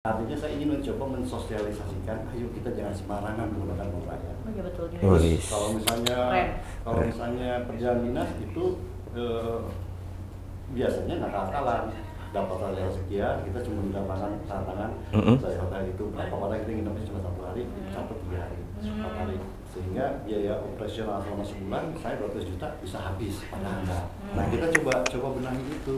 Artinya saya ingin mencoba mensosialisasikan, ayo kita jangan sembarangan menggunakan uang rakyat. Oh iya betul. Terus kalau misalnya perjalanan dinas itu biasanya nggak kalah-kalah, dapat harga sekian, kita cuma mendapatkan tantangan dari hotel itu berapa orang kita nginepnya cuma 1 hari, sampai 3 hari, 4 hari, sehingga biaya operasional selama sebulan saya 200 juta bisa habis pada Anda. Nah kita coba benahi itu.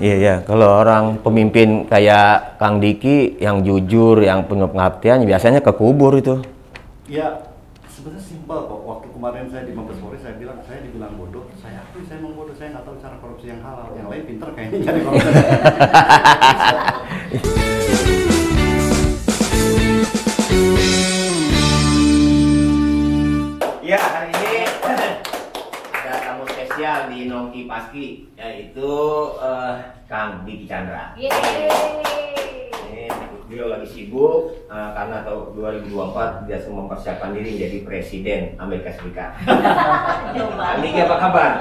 Iya, kalau orang pemimpin kayak Kang Diki yang jujur, yang penuh pengabdian, biasanya ke kubur itu. Ya, sebenarnya simpel kok. Waktu kemarin saya di Mabes Polri, saya dibilang bodoh. Saya akui saya memang bodoh, saya nggak tahu cara korupsi yang halal. Yang lain pinter kayaknya cari korupsi. Ya, hari ini ada tamu spesial di Nongki Paski, yaitu Kang Diki Chandra. Ini beliau lagi sibuk karena tahun 2024 dia sedang mempersiapkan diri menjadi presiden Amerika Serikat. Kang Diki apa kabar?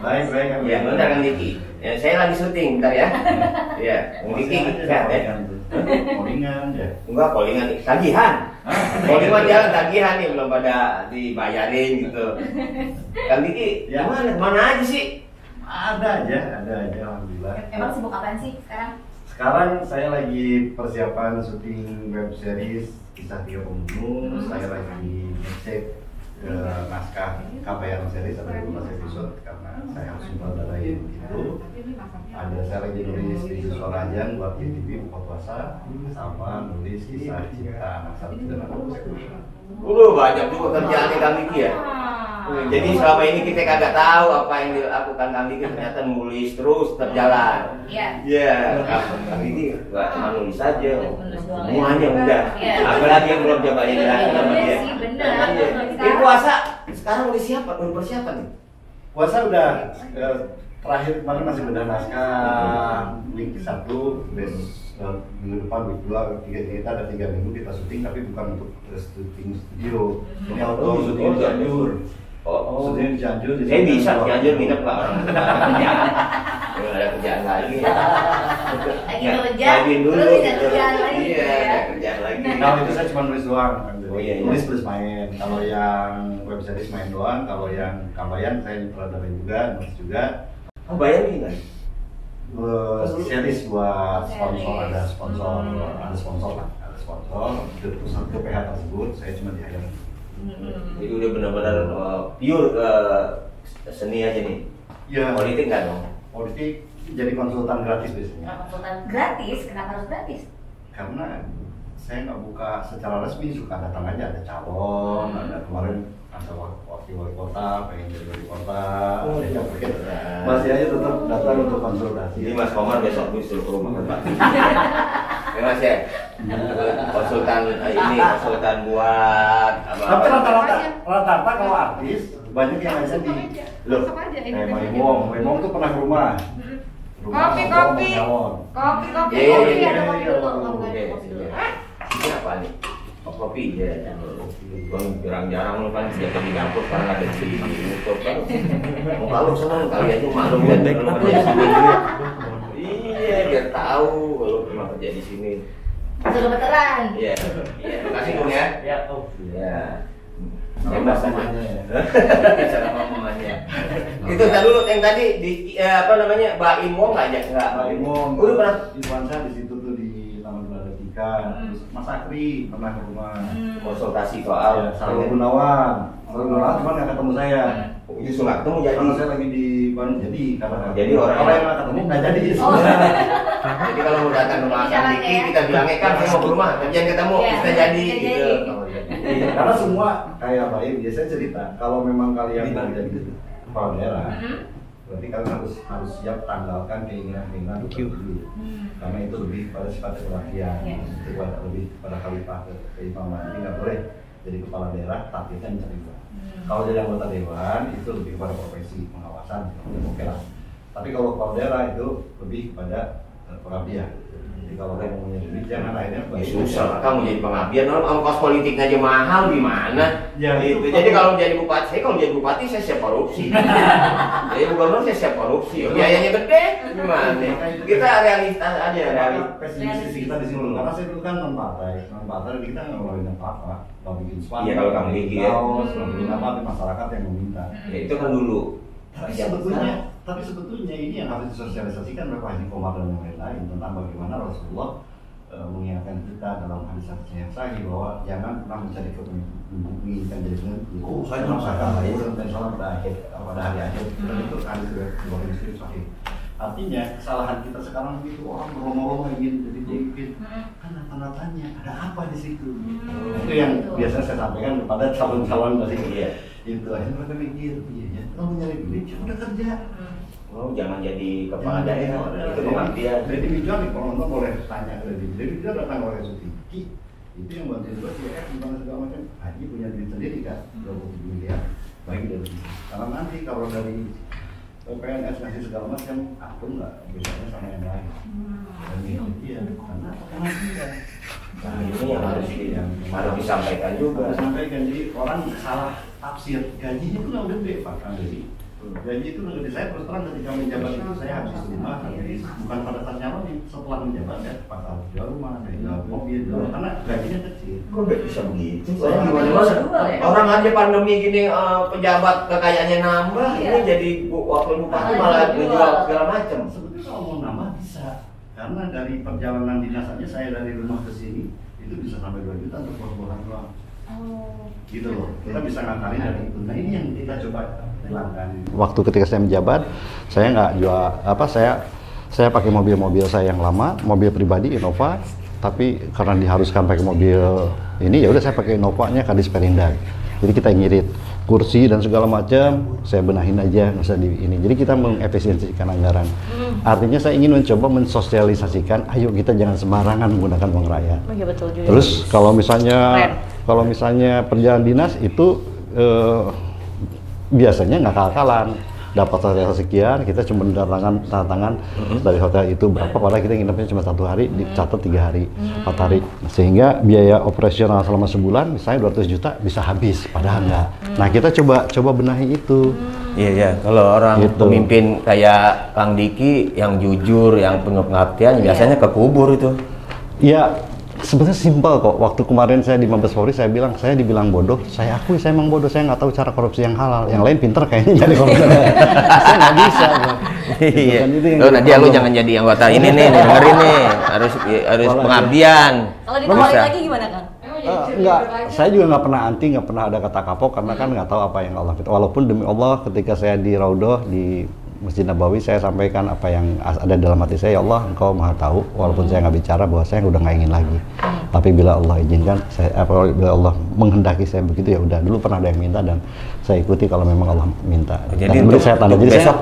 Baik. Ya, bentar Kang Diki. Ya, saya lagi syuting, bentar ya. Ya, Kang Diki sehat ya? Callingan ya. Enggak, callingan tagihan. Callingan jalan tagihan nih, belum pada dibayarin gitu. Kang Diki, Ya. Mana aja sih? Ada aja, alhamdulillah. Emang sibuk apaan sih sekarang? Sekarang saya lagi persiapan syuting web series Kisah Tiga Pembunuh. Saya lagi ngecek naskah KPR series ada 12 episode karena saya harus sutradarain itu. Saya lagi nulis di Suara Ajan buat TV Buka Puasa, sama nulis kisah cinta anak satu dan anak dua. Banyak juga kerjaannya Kang Diki ya. Jadi selama ini kita kagak tahu apa yang dilakukan Kang Diki, ternyata nulis terus terjalan. Iya. Kang Diki nggak cuma nulis saja, semuanya udah. Apalagi yang belum coba jadi sama dia. Ini puasa sekarang udah siapa? Udah persiapan nih? Puasa udah terakhir kemarin masih bedah naskah week 1, minggu depan week 2, kita ada 3 minggu kita syuting, tapi bukan untuk syuting studio. Ini outdoor syuting di Cianjur. Syuting di Cianjur. Saya bisa Cianjur nginep nggak orang kerjaan? Nggak ada kerjaan lagi. Lagi dulu. kerjaan lagi. Iya, ada kerjaan lagi. Kalau itu saya cuma nulis doang. Iya. Nulis plus main. Kalau yang web series main doang, kalau yang kambayan saya sutradarain juga, nulis juga. Oh, bayar nggak? Series buat sponsor, ada sponsor terus ke PH tersebut saya cuma di hire. Itu udah benar-benar pure seni aja nih. Ya, Politik nggak dong? politik jadi konsultan gratis biasanya. Konsultan gratis? Kenapa harus gratis? Karena saya nggak buka secara resmi, suka datang aja, ada calon, ada kemarin ada wakil wali kota, pengen jadi wali kota, masih aja tetap datang untuk konsultasi. Jadi Mas Komar besok gue suruh ke rumah Pak. Ya Mas ya, konsultan buat apa? Tapi rata-rata kalau artis banyak yang aja di loh. Kayak Maimong tuh pernah ke rumah. Kopi. Iya. Ada kopi dulu, kamu nggak ada Oke. kopi dulu. Ini apa nih? Oh, kopi ya. Bang jarang-jarang lu kan siapa di dapur karena ada di YouTube kan. Mau kalau senang kali aja maklum dan kerja di sini. Iya, biar tahu kalau pernah kerja di sini. Sudah veteran. Iya. Terima kasih Bung ya. Ya, oh. Iya. Sama mamanya ya. Sama mamanya. Itu tadi dulu yang tadi di apa namanya? Mbak Imong ngajak enggak? Mbak Imong. Udah pernah Irwansyah di situ tuh di Taman Belatika. Terus Mas Akri pernah ke rumah. konsultasi soal Sarul Gunawan. Cuma nggak ketemu saya. justru nggak ketemu jadi. Karena saya lagi di Bandung, karena Jadi orang yang nggak ketemu nggak jadi. Jadi kalau mau datang ke rumah Kang Diki kita bilangnya kan saya mau ke rumah, kerjaan ketemu kita jadi gitu. Iya, karena semua kayak baik biasanya cerita kalau memang kalian mau jadi kepala daerah, berarti kalian harus siap tanggalkan keinginan dulu. Karena itu lebih pada sifat kewakilan, itu lebih pada khalifah keimaman. Jadi nggak boleh jadi kepala daerah tapi kan mencari uang. Kalau jadi anggota dewan itu lebih kepada profesi pengawasan, oke lah. Tapi kalau kepala daerah itu lebih kepada pengabdian. Jadi kalau kamu punya duit jangan akhirnya susah. Kamu jadi pengabdian, ongkos politik aja mahal gimana? Ya, itu. Jadi kalau jadi bupati saya siap korupsi. Jadi gubernur saya siap korupsi. Biayanya gede, gimana? Kita realistas aja. Pesimis kita di sini karena saya dulu kan non partai kita nggak ngeluarin apa-apa, nggak bikin spanduk. Iya kalau kamu bikin, nggak bikin apa di masyarakat yang meminta. Ya itu kan dulu. Tapi sebetulnya ini yang harus disosialisasikan oleh Pak Haji Komar dan yang lain-lain tentang bagaimana Rasulullah mengingatkan kita dalam hadis-hadis yang sahih bahwa jangan pernah mencari menginginkan jadi pemimpin. Saya merasakan dan salam pada hari akhir dan itu hadis riwayat Muslim sahih. Artinya kesalahan kita sekarang itu orang beromong-omong ingin jadi pemimpin karena tanda tanya ada apa di situ. Itu yang biasanya saya sampaikan kepada calon-calon dari itu akhirnya mereka mikir, iya kalau nyari duit ya udah kerja. Oh, jangan jadi kepala daerah, itu pengabdian. Jadi Bijar nih, kalau nonton boleh tanya ke Jadi Bijar datang oleh Sutiki, itu yang bantuin gue CF, gimana segala macam. Haji punya duit sendiri kan, 27 miliar, bagi dari sini. Karena nanti kalau dari PNS ngasih segala macam, aku nggak biasanya sama yang lain. Dan itu dia, karena dia. Nah ini yang harus disampaikan juga. Disampaikan, jadi orang salah tafsir, gajinya itu nggak gede Pak Andri. Gaji itu nggak gede. Saya terus terang ketika menjabat itu saya habis rumah, bukan pada saat nyalonin, setelah menjabat ya Pak harus jual rumah, jual mobil, jual karena gajinya kecil. Kok nggak bisa begitu? Orang aja pandemi gini pejabat kekayaannya nambah, ini jadi wakil bupati malah menjual segala macam. Sebetulnya kalau mau nambah bisa, karena dari perjalanan dinas aja saya dari rumah ke sini itu bisa sampai 2 juta untuk buah-buahan doang. Gitu loh, kita bisa ngakalin dari itu. Nah ini yang kita coba hilangkan. Waktu ketika saya menjabat, saya nggak jual apa, saya pakai mobil-mobil saya yang lama, mobil pribadi Innova, tapi karena diharuskan pakai mobil ini ya udah saya pakai Innovanya Kadis Perindak. Jadi kita ngirit kursi dan segala macam, saya benahin aja, nggak usah di ini. Jadi kita mengefisiensikan anggaran. Artinya saya ingin mencoba mensosialisasikan, ayo kita jangan sembarangan menggunakan uang rakyat. Oh iya betul juga. Terus kalau misalnya perjalanan dinas itu biasanya nggak kalah-kalahan. Dapat hotel sekian, kita cuma tantangan dari hotel itu berapa, padahal kita nginepnya cuma 1 hari, dicatat 3 hari, 4 hari. Sehingga biaya operasional selama sebulan, misalnya 200 juta bisa habis, padahal enggak. Nah kita coba benahi itu. Iya, kalau orang gitu. Pemimpin kayak Kang Diki, yang jujur, yang penuh pengabdian, biasanya ke kubur itu. Iya. Sebenarnya simpel kok. Waktu kemarin saya di Mabes Polri, saya dibilang bodoh. Saya akui saya emang bodoh. Saya nggak tahu cara korupsi yang halal. Yang lain pinter kayaknya jadi korupsi. Saya nggak bisa. Iya. Nadia lu jangan jadi anggota ini nih, dengerin nih. Harus pengabdian. Kalau ditawarin lagi gimana Kang? Enggak, saya juga nggak pernah nggak pernah ada kata kapok karena kan nggak tahu apa yang Allah itu. Walaupun demi Allah ketika saya di Raudhah di Masjid Nabawi saya sampaikan apa yang ada dalam hati saya, ya Allah Engkau Maha tahu, walaupun saya nggak bicara bahwa saya udah nggak ingin lagi. Tapi bila Allah izinkan, bila Allah menghendaki saya begitu, ya udah. Dulu pernah ada yang minta dan saya ikuti kalau memang Allah minta. Jadi beri saya tanda. Jadi besok,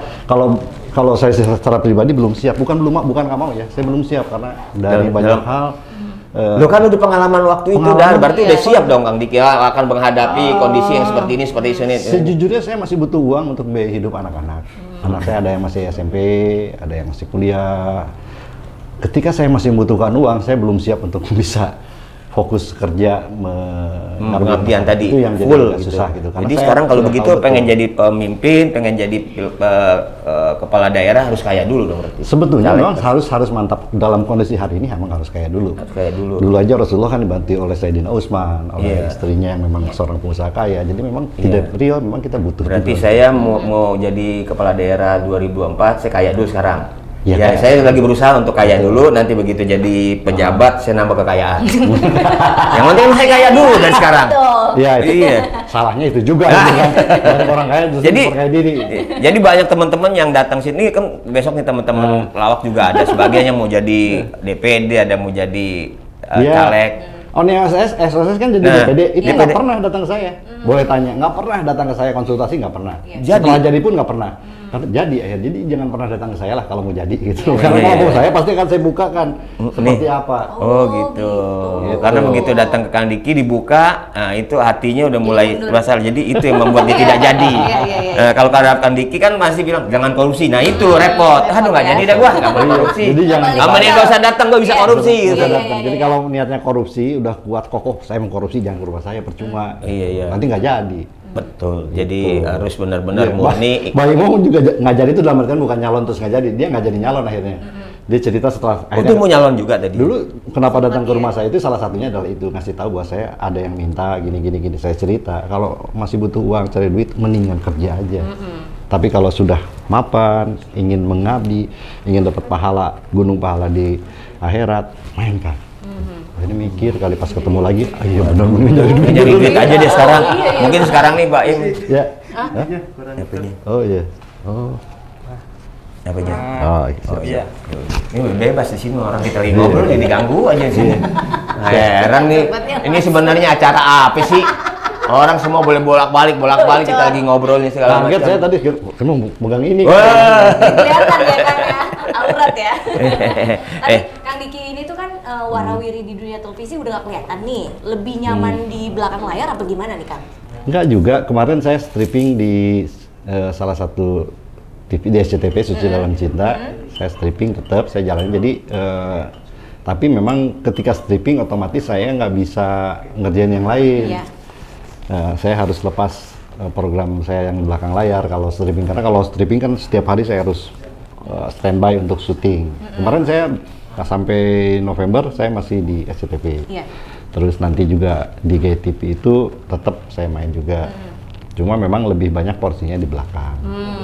kalau saya secara pribadi belum siap, bukan nggak mau ya, saya belum siap karena dari banyak hal. Lo kan udah pengalaman waktu itu dan berarti udah siap dong Kang Diki akan menghadapi kondisi yang seperti ini ini. Sejujurnya saya masih butuh uang untuk biaya hidup anak-anak. Anak saya ada yang masih SMP, ada yang masih kuliah. Ketika saya masih membutuhkan uang, saya belum siap untuk bisa fokus kerja pengabdian tadi itu yang full jadi susah gitu. Jadi sekarang kalau begitu pengen jadi pemimpin, pengen jadi kepala daerah harus kaya dulu dong berarti. Sebetulnya memang harus mantap dalam kondisi hari ini, memang harus kaya dulu. Dulu aja Rasulullah kan dibantu oleh Sayyidina Utsman, oleh istrinya yang memang seorang pengusaha kaya. Jadi memang tidak real, memang kita butuh. Berarti juga. Saya mau jadi kepala daerah 2024, saya kaya dulu sekarang. Ya, saya lagi berusaha untuk kaya dulu, nanti begitu jadi pejabat saya nambah kekayaan. Yang penting saya kaya dulu dari sekarang. Iya, salahnya itu juga. Banyak orang kaya justru percaya diri. Jadi banyak teman-teman yang datang sini kan besok nih teman-teman lawak juga ada sebagian yang mau jadi DPD, ada mau jadi caleg. SOS kan jadi DPD, itu nggak pernah datang ke saya. Boleh tanya, nggak pernah datang ke saya konsultasi, nggak pernah. Setelah jadi pun nggak pernah. Karena jadi akhirnya, jadi jangan pernah datang ke saya lah kalau mau jadi gitu. Karena kalau mau saya pasti akan saya bukakan seperti apa. Oh gitu. Karena begitu datang ke Kang Diki dibuka, nah itu hatinya udah mulai masalah. Jadi itu yang membuat dia tidak jadi. Kalau Kang Diki kan masih bilang jangan korupsi. Nah itu repot. Aduh nggak jadi dah gua nggak boleh korupsi. Jadi jangan. Amannya nggak usah datang, gua bisa korupsi. Jadi kalau niatnya korupsi udah kuat kokoh, saya mau korupsi jangan ke rumah saya percuma. Iya. Nanti nggak jadi. Betul, jadi harus benar-benar murni. Mbak Imo juga nggak jadi itu dalam artian bukan nyalon terus nggak jadi, dia nggak jadi nyalon akhirnya. Dia cerita setelah akhirnya mau nyalon juga tadi. Dulu kenapa datang ke rumah saya itu salah satunya adalah itu, ngasih tahu bahwa saya ada yang minta gini. Saya cerita kalau masih butuh uang cari duit mendingan kerja aja. Tapi kalau sudah mapan, ingin mengabdi, ingin dapat pahala, gunung pahala di akhirat, mainkan. Ini mikir kali pas ketemu lagi, iya benar-benar jadi duit aja deh sekarang. Mungkin sekarang nih Mbak Im. Ya. Apanya? Oh iya. Oh. Apanya? Oh iya. Ini bebas di sini orang kita lagi ngobrol jadi diganggu aja di sini. Heran nih. Ini sebenarnya acara apa sih? Orang semua boleh bolak-balik kita lagi ngobrol nih segala macam. Saya tadi kenapa megang ini. Kelihatan ya Kang ya. Aurat ya. Tapi Kang Diki ini tuh kan warawiri di dunia televisi udah gak kelihatan nih. Lebih nyaman di belakang layar apa gimana nih Kang? Enggak juga. Kemarin saya stripping di salah satu TV di SCTV Suci Dalam Cinta. Saya stripping tetap saya jalanin. Jadi tapi memang ketika stripping otomatis saya nggak bisa ngerjain yang lain. Iya. Saya harus lepas program saya yang di belakang layar kalau stripping, karena kalau stripping kan setiap hari saya harus standby untuk syuting. Kemarin saya sampai November saya masih di SCTV. Terus nanti juga di GTV itu tetap saya main juga. Cuma memang lebih banyak porsinya di belakang.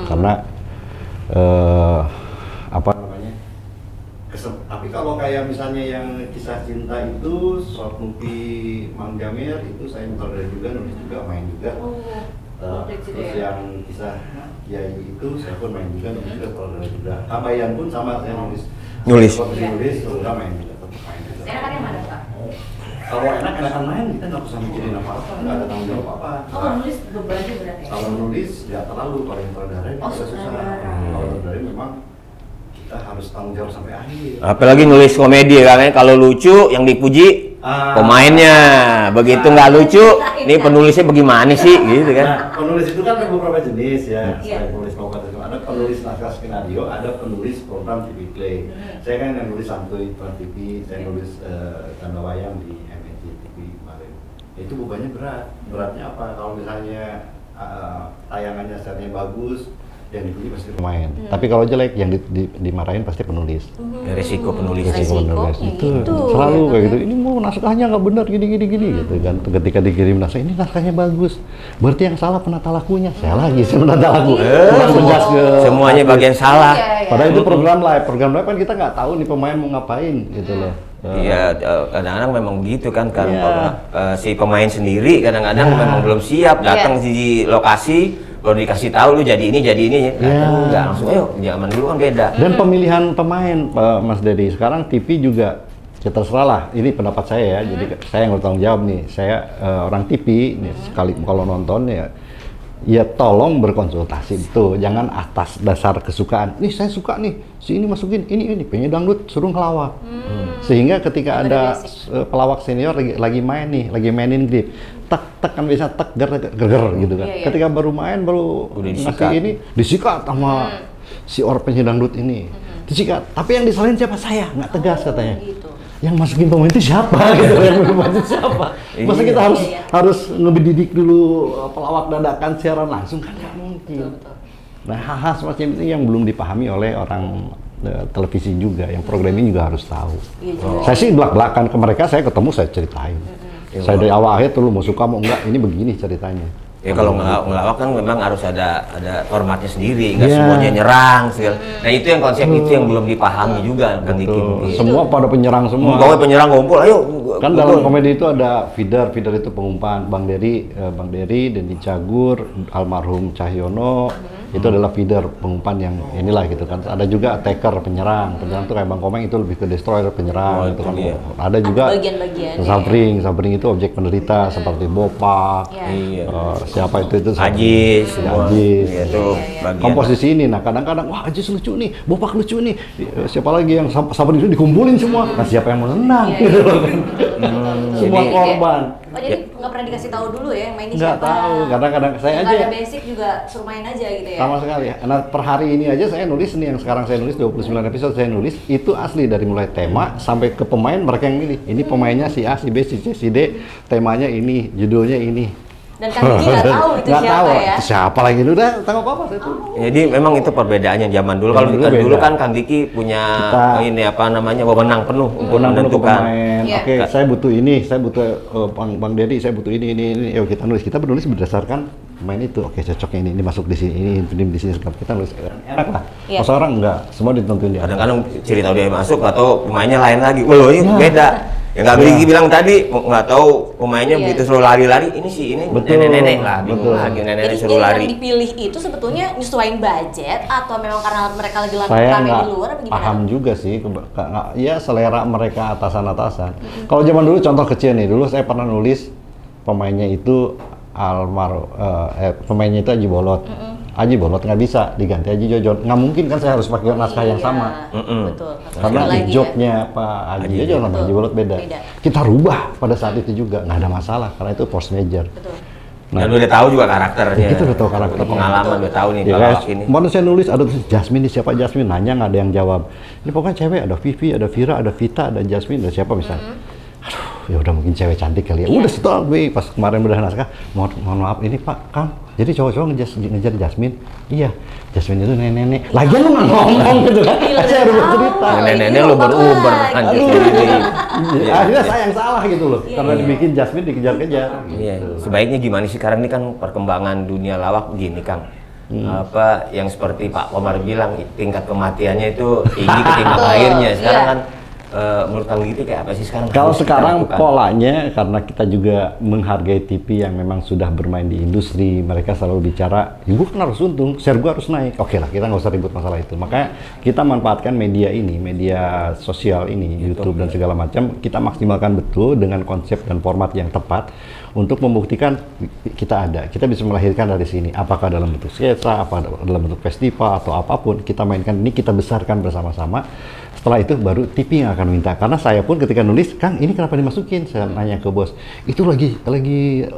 Karena apa namanya? Tapi kalau kayak misalnya yang kisah cinta itu short movie Mang Jamir itu saya sutradara juga, nulis juga, main juga. Terus yang kisah Kiai itu saya pun main juga, nulis juga, sutradara juga. Kabayan pun sama, saya nulis juga, main juga, tetap main juga. Enakan yang mana Pak? Kalau enakan main kita nggak usah mikirin apa-apa, nggak ada tanggung jawab apa. Nulis beban aja berarti. Kalau nulis nggak terlalu, kalau yang sutradara itu susah. Kalau sutradara memang kita harus tanggung jawab sampai akhir. Apalagi nulis komedi kan, kalau lucu yang dipuji pemainnya, begitu nggak lucu, nih penulisnya bagaimana sih gitu kan? Nah, penulis itu kan ada beberapa jenis ya. Saya penulis novel, ada penulis naskah skenario, ada penulis program TV play. Saya kan yang nulis santuy Trans TV, saya nulis tanda wayang di MNC TV kemarin. Itu bebannya berat. Beratnya apa? Kalau misalnya tayangannya setnya bagus, yang dipuji pasti pemain. Tapi kalau jelek yang dimarahin pasti penulis. Resiko penulis. Itu selalu kayak gitu. Ini mau naskahnya nggak benar gini gitu kan. Ketika dikirim naskah ini naskahnya bagus. Berarti yang salah penata lakunya. Saya penata laku. Semuanya bagian salah. Padahal itu program live kan kita nggak tahu nih pemain mau ngapain gitu loh. Iya, kadang-kadang memang begitu kan si pemain sendiri kadang-kadang memang belum siap datang di lokasi. Baru dikasih tahu lu jadi ini enggak langsung ayo zaman dulu kan beda. Dan pemilihan pemain Mas Dedi sekarang TV juga ya terserah lah, ini pendapat saya ya. Jadi saya yang bertanggung jawab nih, saya orang TV nih, sekali kalau nonton ya tolong berkonsultasi itu, jangan atas dasar kesukaan. Nih saya suka nih, si ini masukin ini penyanyi dangdut suruh ngelawak. Sehingga ketika ada pelawak senior lagi main nih, lagi mainin klip, tek kan bisa tek ger gitu kan. Ketika baru main baru ngasih ini disikat sama si orang penyanyi dangdut ini. Disikat. Tapi yang disalahin siapa? Saya, nggak tegas katanya. Yang masukin pemain itu siapa gitu, yang pemain itu siapa? Masa kita harus ngebidik dulu pelawak dadakan siaran langsung, kan nggak mungkin. Nah, hal-hal semacam itu yang belum dipahami oleh orang televisi juga, yang programming juga harus tahu. Saya sih belak-belakan ke mereka, saya ketemu saya ceritain. Saya dari awal akhir tuh lu mau suka mau enggak, ini begini ceritanya. Ya kalau ngelawak kan memang harus ada formatnya sendiri, nggak semuanya nyerang segala. Nah itu yang konsep itu yang belum dipahami juga kan Diki. Semua pada penyerang semua. Pokoknya penyerang ngumpul, ayo. Kan dalam komedi itu ada feeder itu pengumpan Bang Dery, Denny Cagur, almarhum Cahyono, Itu adalah feeder, pengumpan yang inilah gitu kan. Ada juga attacker, penyerang tuh kayak Bang Komeng itu lebih ke destroyer, penyerang gitu kan. Ada juga suffering itu objek penderita seperti Bopak, siapa itu Ajis, itu komposisi ini. Nah kadang-kadang wah Ajis lucu nih, Bopak lucu nih, siapa lagi yang suffering itu dikumpulin semua. Nah siapa yang menang? Semua korban. Oh jadi nggak pernah dikasih tahu dulu ya main ini siapa? Nggak tahu, kadang-kadang saya aja. Nggak ada basic juga suruh main aja gitu ya? Sama sekali. Nah per hari ini aja saya nulis nih, yang sekarang saya nulis 29 episode saya nulis, itu asli dari mulai tema sampai ke pemain mereka yang milih. Ini pemainnya si A, si B, si C, si D, temanya ini, judulnya ini. Dan Kang Diki nggak tahu itu siapa ya? Siapa lagi udah tahu apa itu. Jadi memang itu perbedaannya zaman dulu. Kalau dulu kan Kang Diki punya ini apa namanya wewenang penuh untuk menentukan. Oke, saya butuh ini, saya butuh Bang Dedi, saya butuh ini. Yuk kita nulis. Kita menulis berdasarkan pemain itu. Oke, cocoknya ini masuk di sini, ini di sini. Kita nulis enak lah. Masa orang enggak, semua ditentuin dia. Kadang-kadang cerita dia masuk atau pemainnya lain lagi. Wah, ini beda. Ya nggak Diki bilang tadi nggak tahu pemainnya begitu suruh lari-lari, ini sih ini nenek-nenek lah, lagi nenek-nenek suruh lari. Yang dipilih itu sebetulnya nyesuaiin budget atau memang karena mereka lagi rame di luar? Saya paham juga sih, ya selera mereka atasan-atasan. Kalau zaman dulu contoh kecil nih, dulu saya pernah nulis pemainnya itu pemainnya itu Aji Bolot. Aji Bolot nggak bisa diganti Aji Jojon, nggak mungkin kan saya harus pakai naskah yang sama. Betul. Karena joke-nya Pak Aji Jojon sama Aji Bolot beda. Kita rubah pada saat itu juga nggak ada masalah karena itu force major. Nah, udah tahu juga karakternya. Kita udah tahu karakter, pengalaman udah tahu nih kalau ini. Mana saya nulis ada Jasmine, siapa Jasmine, nanya nggak ada yang jawab. Ini pokoknya cewek, ada Vivi, ada Vira, ada Vita, ada Jasmine, ada siapa misalnya. Aduh, ya udah mungkin cewek cantik kali ya. Udah stop, pas kemarin udah naskah. Mohon maaf ini Pak Kang. Jadi cowok-cowok ngejar Jasmine. Iya, Jasmine itu nenek-nenek. Lagian lu nggak ngomong gitu kan? Saya harus cerita. Nenek-nenek lu beruber anjir. Akhirnya saya yang salah gitu loh. Karena dibikin Jasmine dikejar-kejar. Iya. Sebaiknya gimana sih sekarang ini kan perkembangan dunia lawak gini Kang. Apa yang seperti Pak Komar bilang tingkat kematiannya itu tinggi ketimbang lahirnya. Sekarang kan menurut Kang Diki kayak apa sih sekarang? Kalau sekarang polanya karena kita juga menghargai TV yang memang sudah bermain di industri, mereka selalu bicara, ibu kan harus untung, share gua harus naik. Oke lah, kita nggak usah ribut masalah itu. Makanya kita manfaatkan media ini, media sosial ini, YouTube dan segala macam, kita maksimalkan betul dengan konsep dan format yang tepat untuk membuktikan kita ada. Kita bisa melahirkan dari sini, apakah dalam bentuk sketsa, apa dalam bentuk festival atau apapun, kita mainkan ini, kita besarkan bersama-sama. Setelah itu baru TV yang akan minta. Karena saya pun ketika nulis, Kang ini kenapa dimasukin? Saya nanya ke bos, itu lagi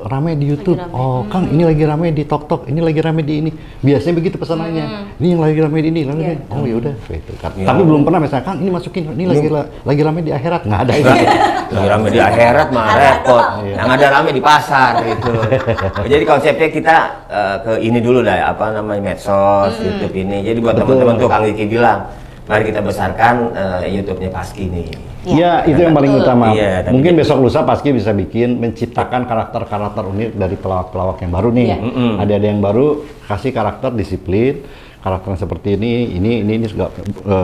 rame di YouTube. Oh Kang ini lagi rame di TokTok, ini lagi rame di ini. Biasanya begitu pesanannya. Ini yang lagi rame di ini, oh ya udah gitu. Tapi belum pernah misalnya Kang ini masukin, ini lagi rame di akhirat, nggak ada itu. Lagi rame di akhirat mah repot. Yang ada rame di pasar gitu. Jadi konsepnya kita ke ini dulu dah, apa namanya medsos, YouTube ini. Jadi buat teman-teman tuh Kang Diki bilang, mari kita besarkan YouTube-nya Paski nih. Ya, itu yang paling utama. Mungkin besok lusa Paski bisa menciptakan karakter-karakter unik dari pelawak-pelawak yang baru nih. Ada yang baru, kasih karakter disiplin, karakter seperti ini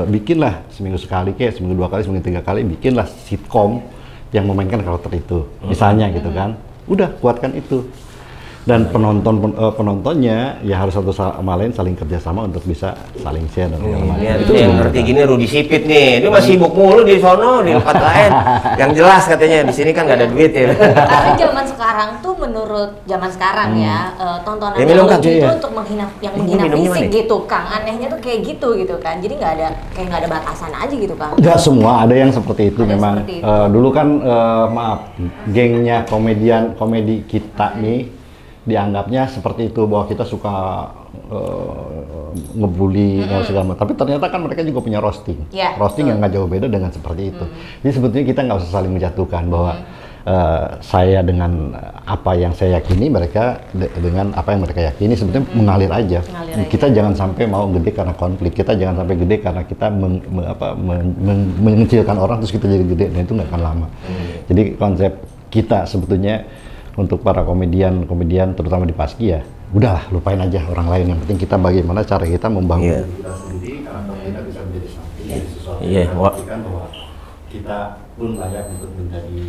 bikinlah seminggu sekali seminggu 2 kali, seminggu 3 kali, bikinlah sitkom yang memainkan karakter itu. Misalnya gitu kan. Udah, buatkan itu. Dan penontonnya ya harus satu sama lain saling kerjasama untuk bisa saling share dan segala macam. Itu yang ngerti gini Rudi Sipit nih, dia masih sibuk mulu di sono di tempat lain. Yang jelas katanya di sini kan nggak ada duit ya. Tapi zaman sekarang tuh menurut zaman sekarang ya tontonan yang lucu itu untuk menghina fisik gitu Kang. Anehnya tuh kayak gitu kan. Jadi nggak ada batasan aja gitu Kang. Nggak semua, ada yang seperti itu memang. Dulu kan maaf, gengnya komedi kita nih dianggapnya seperti itu, bahwa kita suka ngebully dan segala macam. Tapi ternyata kan mereka juga punya roasting, roasting yang nggak jauh beda dengan seperti itu. Jadi sebetulnya kita nggak usah saling menjatuhkan bahwa saya dengan apa yang saya yakini, mereka dengan apa yang mereka yakini, sebetulnya mengalir aja. Kita jangan sampai mau gede karena konflik, kita jangan sampai gede karena kita mengecilkan orang terus kita jadi gede, dan itu nggak akan lama. Jadi konsep kita sebetulnya untuk para komedian terutama di Paski ya, udah lupain aja orang lain, yang penting kita bagaimana cara kita membangun kita sendiri, karakter kita bisa menjadi something, menjadi sesuatu yang membuktikan bahwa kita pun layak untuk menjadi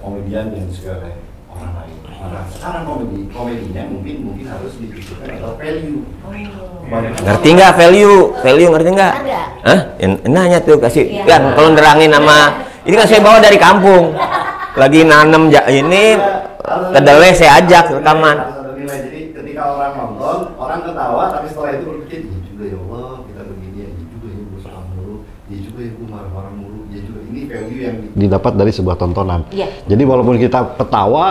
komedian yang disukai oleh orang lain. Nah, sekarang komedinya mungkin harus dipikirkan atau value. Ngerti nggak value? Value ngerti nggak? Hah? Nanya tuh kasih. Kan kalau nerangin nama ini kan saya bawa dari kampung. Lagi nanem ini kedelai saya ajak rekaman. Jadi ketika orang nonton, orang ketawa, tapi setelah itu berpikir, ya juga ya Allah kita begini, ya juga ya gue salah mulu, ya juga ya gue marah-marah mulu, ya juga ini value yang didapat dari sebuah tontonan. Jadi walaupun kita ketawa,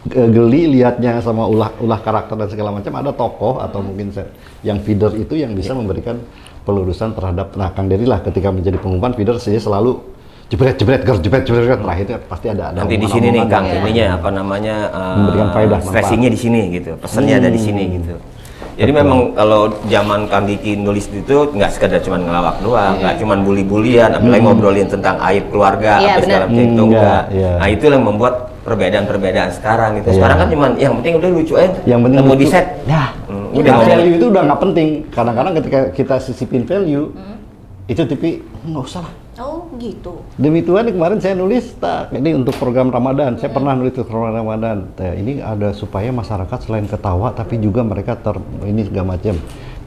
geli lihatnya sama ulah karakter dan segala macam, ada tokoh atau mungkin yang feeder itu yang bisa memberikan pelurusan terhadap. Nah, Kang Dery lah ketika menjadi pengumpan feeder saya selalu jebret terakhir itu pasti ada nanti di sini nih Kang ininya apa namanya memberikan faedah, stressingnya di sini gitu, pesannya ada di sini gitu. Jadi memang kalau zaman Kang Diki nulis itu nggak sekedar cuma ngelawak doang, nggak cuma bully-bulian, apalagi ngobrolin tentang aib keluarga apa segala macam itu enggak. Nah itu yang membuat perbedaan sekarang gitu. Sekarang kan cuma yang penting udah lucu aja, yang penting mau di set. Udah value itu udah nggak penting. Kadang-kadang ketika kita sisipin value itu TV nggak usah lah. Oh gitu. Demi Tuhan kemarin saya nulis ini untuk program Ramadan. Saya pernah nulis untuk program Ramadan. Ini ada supaya masyarakat selain ketawa tapi juga mereka ini segala macam.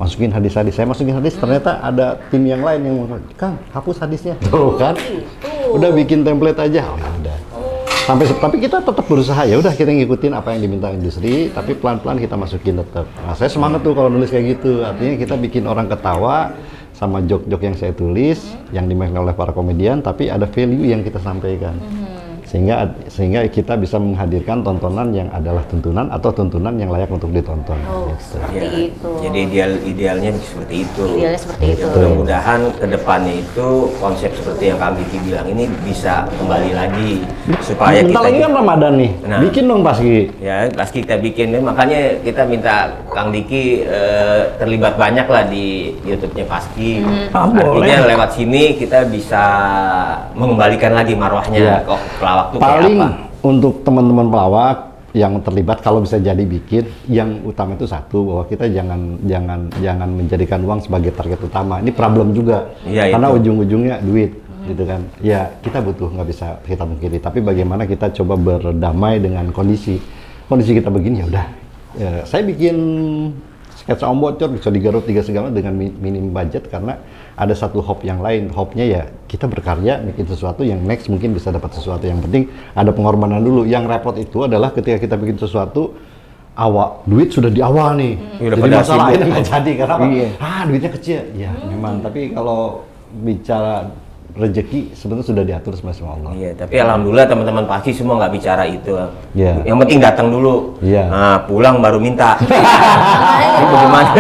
Masukin hadis-hadis. Saya masukin hadis ternyata ada tim yang lain yang Kang hapus hadisnya. Tuh kan. Udah bikin template aja. Oh ya udah. Tapi kita tetap berusaha ya udah kita ngikutin apa yang diminta industri tapi pelan-pelan kita masukin tetap. Nah, saya semangat tuh kalau nulis kayak gitu. Artinya kita bikin orang ketawa sama jok-jok yang saya tulis yang dimainkan oleh para komedian tapi ada value yang kita sampaikan sehingga kita bisa menghadirkan tontonan yang adalah tuntunan atau tuntunan yang layak untuk ditonton. Seperti itu. Jadi idealnya seperti itu. Idealnya seperti itu. Mudah-mudahan kedepannya itu konsep seperti yang Kang Diki bilang ini bisa kembali lagi supaya bentar lagi kan Ramadan nih. Bikin dong pasti. Ya pasti kita bikin. Makanya kita minta Kang Diki terlibat banyak lah di YouTube-nya Paski. Artinya lewat sini kita bisa mengembalikan lagi marwahnya kok pelawak tuh paling kayak apa. Untuk teman-teman pelawak yang terlibat kalau bisa jadi bikin yang utama itu satu bahwa kita jangan menjadikan uang sebagai target utama. Ini problem juga karena ujung-ujungnya duit gitu kan. Ya kita butuh nggak bisa kita mungkiri. Tapi bagaimana kita coba berdamai dengan kondisi kita begini ya udah. Saya bikin sketsa Om Bocor bisa digaruk 3 segala dengan minim budget karena ada satu hope yang lain. Hope-nya ya kita berkarya bikin sesuatu yang next mungkin bisa dapat sesuatu. Yang penting ada pengorbanan dulu. Yang repot itu adalah ketika kita bikin sesuatu duit sudah di awal nih. Jadi masalah ini nggak jadi karena duitnya kecil. Ya memang tapi kalau bicara rezeki sebenarnya sudah diatur sama Allah. Iya, tapi alhamdulillah teman-teman pasti semua nggak bicara itu. Yang penting datang dulu. Nah, pulang baru minta. Ini bagaimana?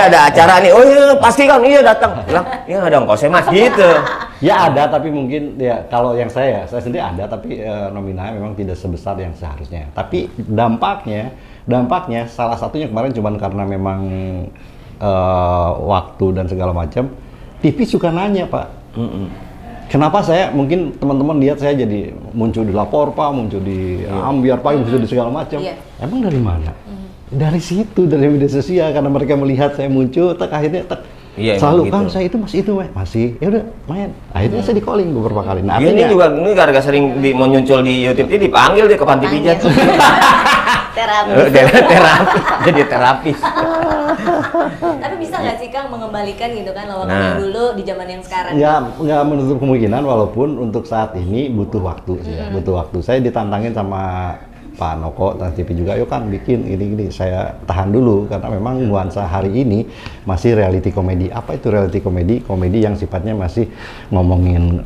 Ada acara nih. Oh iya, pasti Kang, iya datang. Bilang, iya ada ongkosnya Mas gitu. Ya ada, tapi mungkin ya kalau yang saya sendiri ada, tapi nominalnya memang tidak sebesar yang seharusnya. Tapi dampaknya salah satunya kemarin cuma karena memang waktu dan segala macam. TV suka nanya Pak. Kenapa saya mungkin teman-teman lihat saya jadi muncul di Lapor Pak, muncul di Ambiar Pak, muncul di segala macam. Emang dari mana? Dari situ, dari media sosial karena mereka melihat saya muncul, akhirnya selalu Kang saya itu masih ya udah main. Akhirnya saya di calling beberapa kali. Nah, ini juga ini gara-gara sering muncul di YouTube ini dipanggil dia ke panti pijat. Terapis. Jadi terapis. Tapi bisa nggak sih Kang mengembalikan gitu kan lawakan yang dulu di zaman yang sekarang? Nggak menutup kemungkinan walaupun untuk saat ini butuh waktu sih ya. Butuh waktu. Saya ditantangin sama Pak Noko Trans TV juga, yuk Kang bikin ini saya tahan dulu karena memang nuansa hari ini masih reality komedi. Apa itu reality komedi? Komedi yang sifatnya masih ngomongin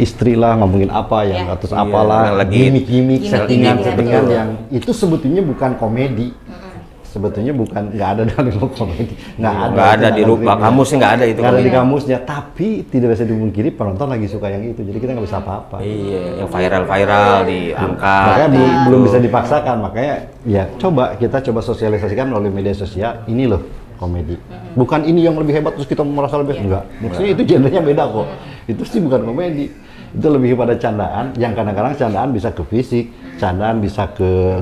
istri lah, ngomongin apa yang atas apalah, gimmick, settingan yang itu sebetulnya bukan komedi. Sebetulnya nggak ada dalam komedi, nggak ada di lupa kamusnya, nggak ada itu. Nggak ada di kamusnya, tapi tidak bisa dimungkiri penonton lagi suka yang itu, jadi kita nggak bisa apa-apa. Iya, yang viral diangkat. Makanya belum bisa dipaksakan, makanya ya kita coba sosialisasikan melalui media sosial. Ini loh komedi, bukan ini yang lebih hebat terus kita merasa lebih enggak. Maksudnya itu genrenya beda kok. Itu sih bukan komedi, itu lebih kepada candaan. Yang kadang-kadang candaan bisa ke fisik, candaan bisa ke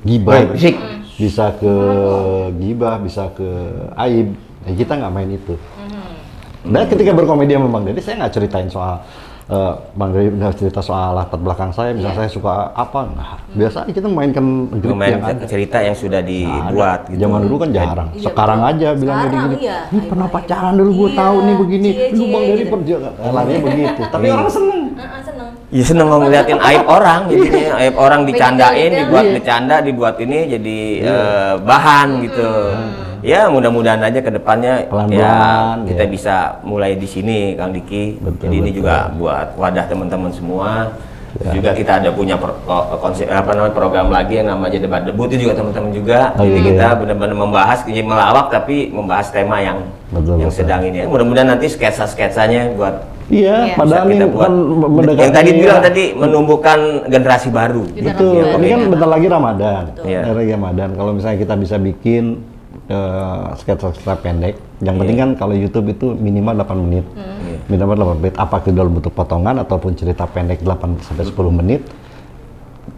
gibah. Bisa ke gibah, bisa ke aib. Kita nggak main itu. Dan ketika berkomedi sama Bang Deddy, saya nggak ceritain soal Bang Ray udah cerita soal latar belakang saya, misalnya saya suka apa, nah biasa kita mainkan cerita yang sudah dibuat. Gitu. Zaman dulu kan jarang, sekarang aja bilang gini, ini pernah pacaran dulu, gue tahu nih begini, lu Bang Ray perjuangan, larinya begitu, tapi orang seneng. Iya seneng ngeliatin aib orang, jadinya aib orang dicandain, dibuat bercanda, dibuat ini jadi bahan gitu. Ya mudah-mudahan aja ke depannya kita bisa mulai di sini Kang Diki. Jadi ini juga buat wadah teman-teman semua. Juga kita ada punya program lagi yang namanya Debat Debut, itu juga teman-teman juga. Jadi kita benar-benar membahas, melawak tapi membahas tema yang sedang ini. Mudah-mudahan nanti sketsa-sketsanya buat padahal ini bukan mendekati yang tadi bilang tadi menumbuhkan generasi baru. Betul. Ini kan bentar lagi Ramadan. Ramadan. Kalau misalnya kita bisa bikin sketsa pendek, yang penting kan kalau YouTube itu minimal 8 menit. Minimal 8 menit, apa itu dalam bentuk potongan ataupun cerita pendek 8 sampai 10 menit.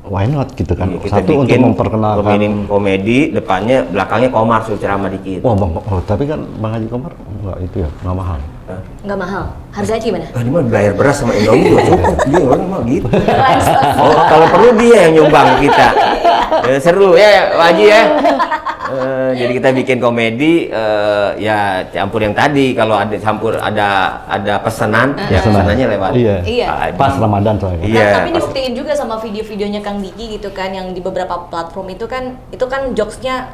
Why not gitu kan? Satu untuk memperkenalkan komedi, depannya belakangnya Komar suruh ceramah dikit. Tapi kan Bang Haji Komar enggak itu ya, enggak mahal. Nggak mahal. Harganya gimana? Ini mah bayar beras sama Indomie udah cukup. Dia orang mah gitu. Kalau perlu dia yang nyumbang kita. Seru ya, Pak Haji ya. Jadi kita bikin komedi ya campur yang tadi, kalau ada campur ada pesanan ya pesanannya lewat. Pas Ramadan soalnya. Tapi dibuktiin juga sama video-videonya Kang Diki gitu kan, yang di beberapa platform itu kan jokesnya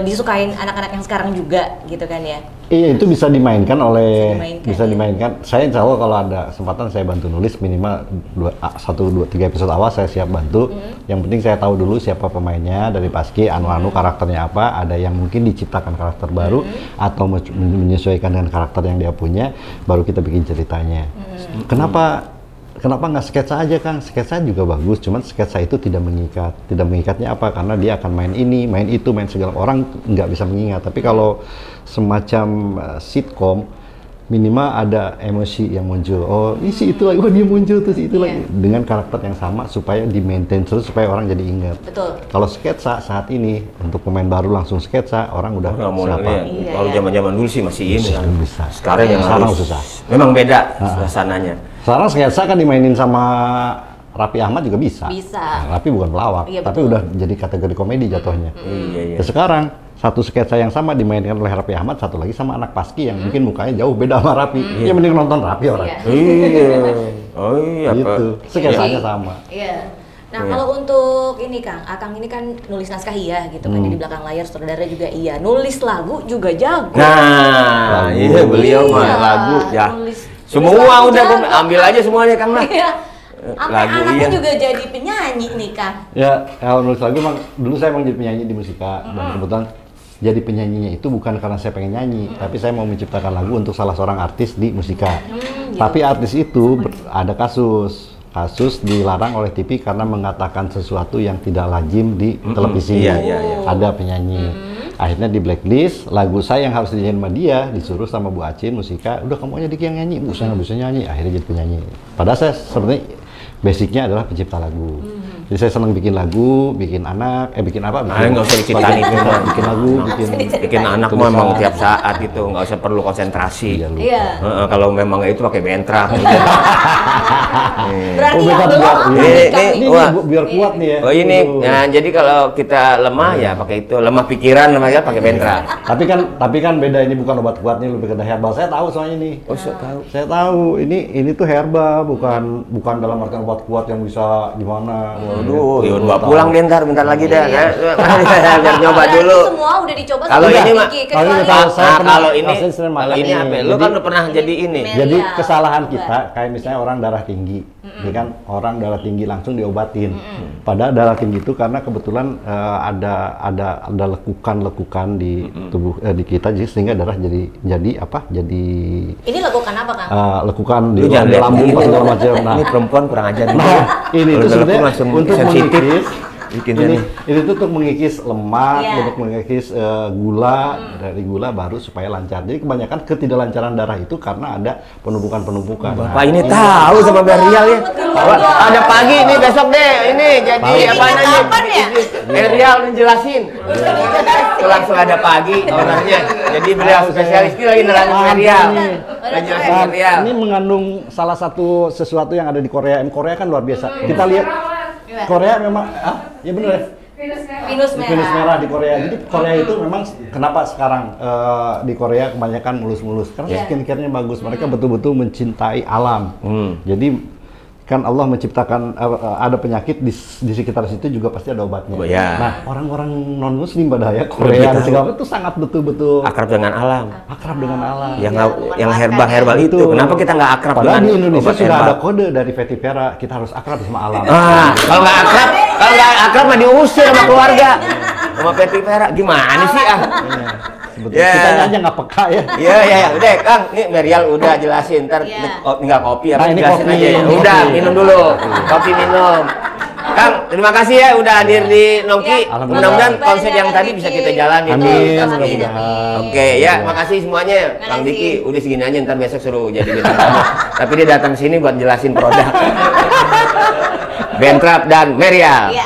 disukain anak-anak yang sekarang juga gitu kan ya. Iya, itu bisa dimainkan oleh dimainkan. Saya insya Allah kalau ada kesempatan saya bantu nulis minimal 1, 2, 3 episode awal saya siap bantu. Yang penting saya tahu dulu siapa pemainnya dari Paski, anu karakternya apa, ada yang mungkin diciptakan karakter baru atau menyesuaikan dengan karakter yang dia punya, baru kita bikin ceritanya. Kenapa nggak sketsa aja Kang? Sketsa juga bagus, cuman sketsa itu tidak mengikat. Tidak mengikatnya apa? Karena dia akan main ini, main itu, main segala, orang nggak bisa mengingat. Tapi kalau semacam sitkom, minimal ada emosi yang muncul. Oh, isi itu lagi, dia muncul terus itu lagi dengan karakter yang sama supaya di maintain terus supaya orang jadi ingat. Betul. Kalau sketsa saat ini untuk pemain baru langsung sketsa, orang udah siapa? Kalau zaman-zaman dulu sih masih ini. Bisa. Sekarang yang harus susah. Memang beda suasananya. Sekarang sketsa kan dimainin sama Raffi Ahmad juga bisa. Nah, Raffi bukan pelawak, tapi udah jadi kategori komedi jatuhnya. Ya sekarang satu sketsa yang sama dimainkan oleh Raffi Ahmad, satu lagi sama anak Paski yang mungkin mukanya jauh beda sama Raffi. Ya mending nonton Raffi orang. Gitu. Sketsanya sama. Nah, kalau untuk ini Akang ini kan nulis naskah gitu kan, di belakang layar saudara juga nulis lagu juga jago. Nah, beliau mah lagu ya. Semua udah ambil aja semuanya Kang lah. Anaknya juga jadi penyanyi nih Kang. Ya, kalau nulis lagu emang dulu saya emang jadi penyanyi di Musika, dan kebetulan jadi penyanyinya itu bukan karena saya pengen nyanyi, tapi saya mau menciptakan lagu untuk salah seorang artis di Musika. Tapi artis itu ada kasus dilarang oleh TV karena mengatakan sesuatu yang tidak lazim di televisi. Ada penyanyi. Akhirnya di blacklist, lagu saya yang harus dinyanyiin sama dia disuruh sama Bu Acin Musika, udah kamu aja Diki yang nyanyi, saya nggak bisa nyanyi, akhirnya jadi penyanyi. Padahal saya sebenarnya basicnya adalah pencipta lagu. Jadi saya senang bikin lagu, bikin anak, bikin apa? Nggak usah diceritain itu mah. Bikin lagu, bikin anak mah memang tiap saat itu, nggak usah perlu konsentrasi. Kalau memang itu pakai bentrak. Berarti ini biar kuat nih ya. Oh ini, nah jadi kalau kita lemah ya pakai itu, lemah pikiran namanya pakai bentrak. Tapi kan beda, ini bukan obat kuat, ini lebih ke herbal. Saya tahu soalnya ini. Oh saya tahu. Saya tahu ini tuh herbal, bukan dalam artian obat kuat yang bisa gimana. Aduh, ya udah pulang deh bentar lagi deh. Biar nyoba dulu. Semua udah dicoba. Kalau ini mah, kalau ini apa? Lu kan udah pernah jadi ini. Jadi kesalahan kita kayak misalnya orang darah tinggi, ya kan, orang darah tinggi langsung diobatin. Padahal darah tinggi itu karena kebetulan ada lekukan di tubuh di kita, sehingga darah jadi apa? Jadi ini lekukan apa Kang? Lekukan di lambung segala macam. Ini perempuan kurang ajar. Ini itu sebenarnya untuk mengikis, ini tuh untuk mengikis lemak, untuk mengikis gula, dari gula baru supaya lancar. Jadi kebanyakan ketidaklancaran darah itu karena ada penumpukan. Bapak ini tahu sama Berial ya. Ada pagi nih, besok deh ini jadi apa namanya? Berial menjelasin. langsung ada pagi ownernya. Jadi beliau spesialis ini lagi nerangin serial. Ini mengandung salah satu sesuatu yang ada di Korea. Korea kan luar biasa. Kita lihat Korea memang, ya bener ya. Pinus merah di Korea. Jadi Korea itu memang kenapa sekarang di Korea kebanyakan mulus-mulus karena skincare-nya bagus. Mereka betul-betul mencintai alam. Jadi kan Allah menciptakan ada penyakit di sekitar situ juga pasti ada obatnya. Nah, orang-orang non muslim pada ya Korea dan segala itu sangat betul-betul akrab dengan alam. Yang herbal itu. Kenapa kita nggak akrab padahal dengan di Indonesia sudah herbal? ada kode dari Vetivera, kita harus akrab sama alam. Kalau nggak akrab mah diusir sama keluarga. Sama Vetivera gimana sih Kita aja nggak peka ya. Iya. Udah, Kang, ini Merial udah jelasin. Ntar tinggal kopi apa ini jelasin kopi. aja ya. Udah, minum dulu. Kopi minum. Kang, terima kasih ya udah hadir di Nongki. Mudah-mudahan konsep yang tadi bisa kita jalanin. Amin. Mudah-mudahan. Oke, ya, makasih semuanya. Kang Diki, udah segini aja, ntar besok suruh jadi bintang tamu. Tapi dia datang sini buat jelasin produk. Bentrap dan Merial.